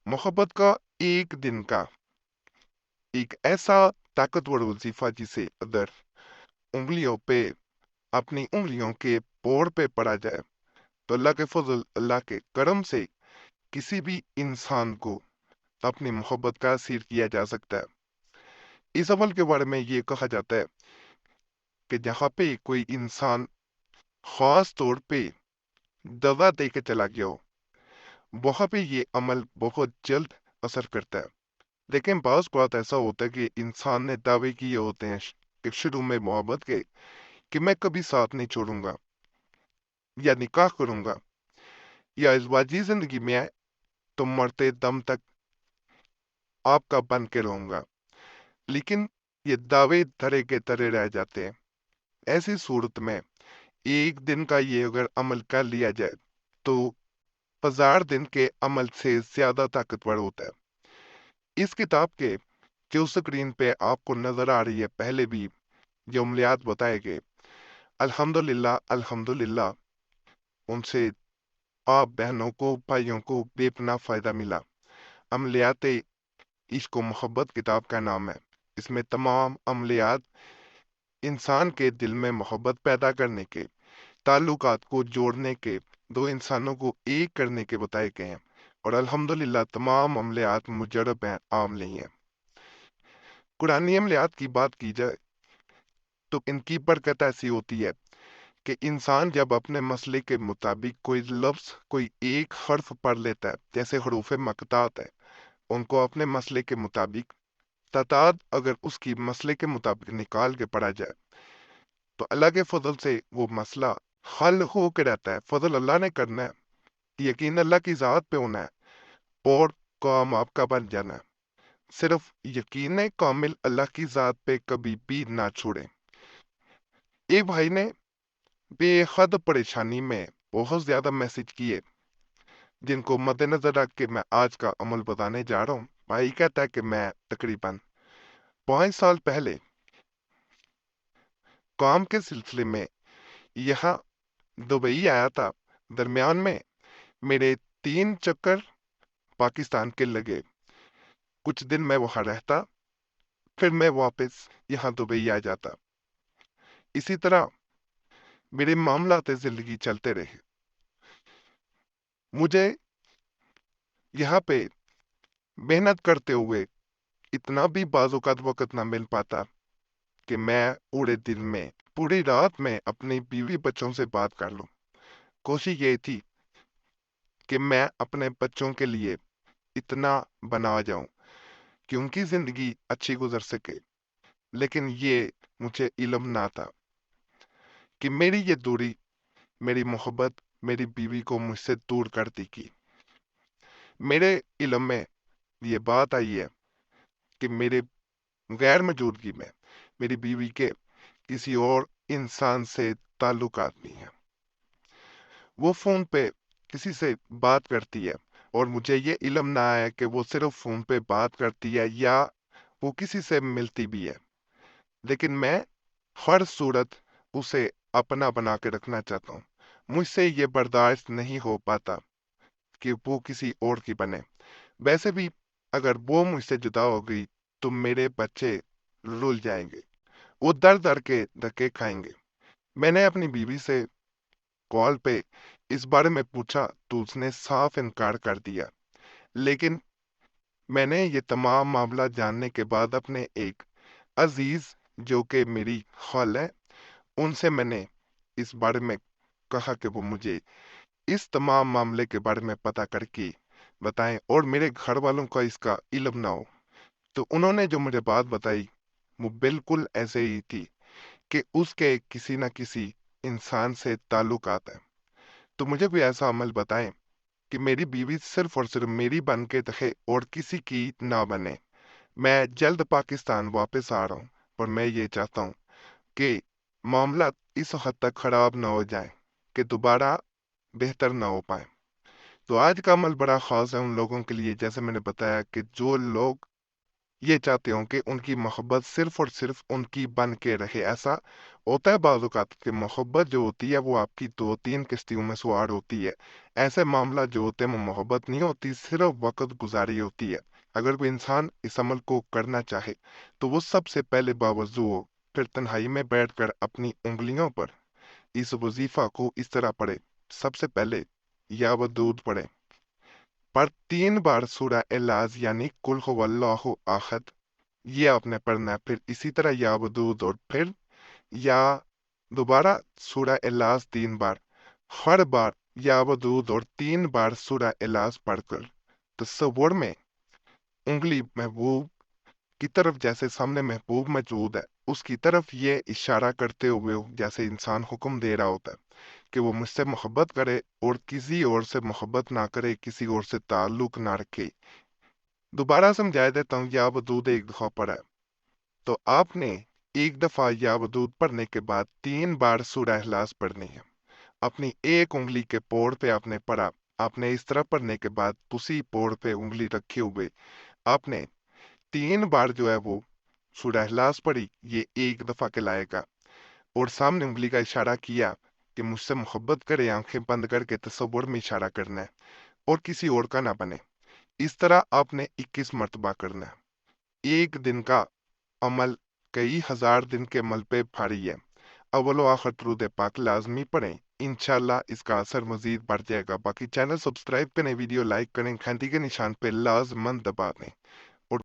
मोहब्बत का एक दिन का एक ऐसा ताकतवर वजीफा जिसे अगर उंगलियों पे अपनी उंगलियों के पोर पे पड़ा जाए तो अल्लाह के फजल अल्लाह के करम से किसी भी इंसान को अपनी मोहब्बत का असीर किया जा सकता है। इस अमल के बारे में ये कहा जाता है कि जहाँ पे कोई इंसान खास तौर पे दवा दे के चला गया हो, वहां पे ये अमल बहुत जल्द असर करता है। लेकिन बाज़ बात ऐसा होता है कि इंसान ने दावे किए होते हैं कि शुरू में मोहब्बत के कि मैं कभी साथ नहीं छोड़ूंगा या निकाह करूंगा या इज़वाजी जिंदगी में आए तो मरते दम तक आपका बन के रहूंगा। लेकिन ये दावे धरे के तरे रह जाते हैं। ऐसी सूरत में एक दिन का ये अगर अमल कर लिया जाए तो 1000 दिन के अमल से ज्यादा ताकतवर होता है। इस किताब के जो स्क्रीन पे आपको नजर आ रही है पहले भी जो अमलियात बताए गए, अल्हम्दुलिल्लाह अल्हम्दुलिल्लाह उनसे आप बहनों को भाइयों को बेपनाह फायदा मिला। अमलियात इश्क व मोहब्बत किताब का नाम है। इसमें तमाम अमलियात इंसान के दिल में मोहब्बत पैदा करने के, ताल्लुकात को जोड़ने के, दो इंसानों को एक करने के बताए गए हैं। और अल्हम्दुलिल्लाह तमाम अमलियात मुजरब हैं, आम नहीं है। कुरानी अमलियात की बात की जाए तो इनकी बरकत ऐसी होती है कि इंसान जब अपने मसले के मुताबिक कोई लफ्ज कोई एक हर्फ पढ़ लेता है, जैसे हरूफ मकतात है, उनको अपने मसले के मुताबिक तादाद अगर उसकी मसले के मुताबिक निकाल के पढ़ा जाए तो अल्लाह के फजल से वो मसला हल हो के रहता है। फजल अल्लाह ने करना है, यकीन अल्लाह की ज़ात पे होना है और काम आपका बन जाना है। सिर्फ यकीन कामिल अल्लाह की ज़ात पे कभी भी ना छोड़े। एक भाई ने बेहद परेशानी में बहुत ज्यादा मैसेज किए जिनको मद्देनजर रख के मैं आज का अमल बताने जा रहा हूँ। भाई कहता है कि मैं तकरीबन 5 साल पहले काम के सिलसिले में यहाँ दुबई आया था। दरमियान में मेरे 3 चक्कर पाकिस्तान के लगे। कुछ दिन मैं वहां रहता, फिर मैं वापस यहाँ दुबई आ जाता। इसी तरह मेरे मामलाते जिंदगी चलते रहे। मुझे यहाँ पे मेहनत करते हुए इतना भी बाज़-औक़ात वक़्त ना मिल पाता कि मैं पूरे दिन में, पूरी रात में अपनी बीवी बच्चों से बात कर लूं। कोशिश ये थी कि मैं अपने बच्चों के लिए इतना बना जाऊं कि उनकी जिंदगी अच्छी गुजर सके। लेकिन ये मुझे इल्म ना था कि मेरी ये दूरी, मेरी मोहब्बत मेरी बीवी को मुझसे दूर कर देगी। मेरे इल्म में ये बात आई है कि मेरे गैर मौजूदगी में मेरी बीवी के किसी और इंसान से ताल्लुकात नहीं है। वो फोन पे किसी से बात करती है और मुझे ये इल्म ना आया कि वो सिर्फ फोन पे बात करती है या वो किसी से मिलती भी है। लेकिन मैं हर सूरत उसे अपना बना के रखना चाहता हूँ। मुझसे ये बर्दाश्त नहीं हो पाता कि वो किसी और की बने। वैसे भी अगर वो मुझसे जुदा हो गई तो मेरे बच्चे रुल जाएंगे, वो दर दर के धक्के खाएंगे। मैंने अपनी बीवी से कॉल पे इस बारे में पूछा तो उसने साफ इनकार कर दिया। लेकिन मैंने ये तमाम मामला जानने के बाद अपने एक अजीज जो कि मेरी खाल है, उनसे मैंने इस बारे में कहा कि वो मुझे इस तमाम मामले के बारे में पता करके बताएं और मेरे घर वालों का इसका इल्म ना हो। तो उन्होंने जो मुझे बात बताई वो बिल्कुल ऐसे ही थी कि उसके किसी न किसी इंसान से ताल्लुकात है। तो मुझे भी ऐसा अमल बताएं कि मेरी बीवी सिर्फ और सिर्फ मेरी बन के रहे और किसी की ना बने। मैं जल्द पाकिस्तान वापस आ रहा हूँ और मैं ये चाहता हूँ कि मामला इस हद तक खराब ना हो जाए कि दोबारा बेहतर ना हो पाए। तो आज का अमल बड़ा खास है उन लोगों के लिए, जैसे मैंने बताया, कि जो लोग ये चाहते हो कि उनकी मोहब्बत सिर्फ और सिर्फ उनकी बन के रहे। ऐसा होता है बाज़ औक़ात कि मोहब्बत जो होती है वो आपकी 2-3 किश्तियों में सवार होती है। ऐसे मामला जो होते हैं वो मोहब्बत नहीं होती, सिर्फ वक़्त गुज़ारी होती है। अगर कोई इंसान इस अमल को करना चाहे तो वो सबसे पहले बावज़ू हो, फिर तन्हाई में बैठकर अपनी उँगलियों पर इस वज़ीफ़ा को इस तरह पढ़े। सबसे पहले या वदूद पढ़े, पर 3 बार सूरह इखलास यानी कुल हुवल्लाहु अहद ये आपने पढ़ना है। फिर इसी तरह या वदूद और फिर या दोबारा सूरह इखलास 3 बार। हर बार या वदूद और 3 बार सूरह इखलास पढ़कर तसव्वुर में उंगली महबूब की तरफ, जैसे सामने महबूब मौजूद है उसकी तरफ ये इशारा करते हुए जैसे इंसान हुक्म दे रहा होता है कि वो मुझसे मोहब्बत करे और किसी और से मोहब्बत ना करे, किसी और से ताल्लुक ना रखे। दोबारा समझा देता हूँ, या वदूद एक दफा पढ़ा है तो आपने एक दफा या वदूद पढ़ने के बाद 3 बार सूरह इखलास पढ़नी है। अपनी एक उंगली के पोड़ पे आपने पढ़ा। आपने इस तरह पढ़ने के बाद उसी पोड़ पे उंगली रखे हुए आपने 3 बार जो है वो सूरह इखलास पढ़ी, ये एक दफा कहलाएगा। और सामने उंगली का इशारा किया कि मुझसे मोहब्बत करे, आंखें बंद करके तसव्वुर में इशारा करना है और किसी और का ना बने। इस तरह आपने 21 मर्तबा करना है। एक दिन का अमल कई हजार दिन के अमल पे भारी है। अव्वल व आखिर दुरूद पाक लाजमी पढ़ें, इंशाल्लाह इसका असर मजीद बढ़ जाएगा। बाकी चैनल सब्सक्राइब करें, वीडियो लाइक करें, घंटी के निशान पे लाजमन दबा दें।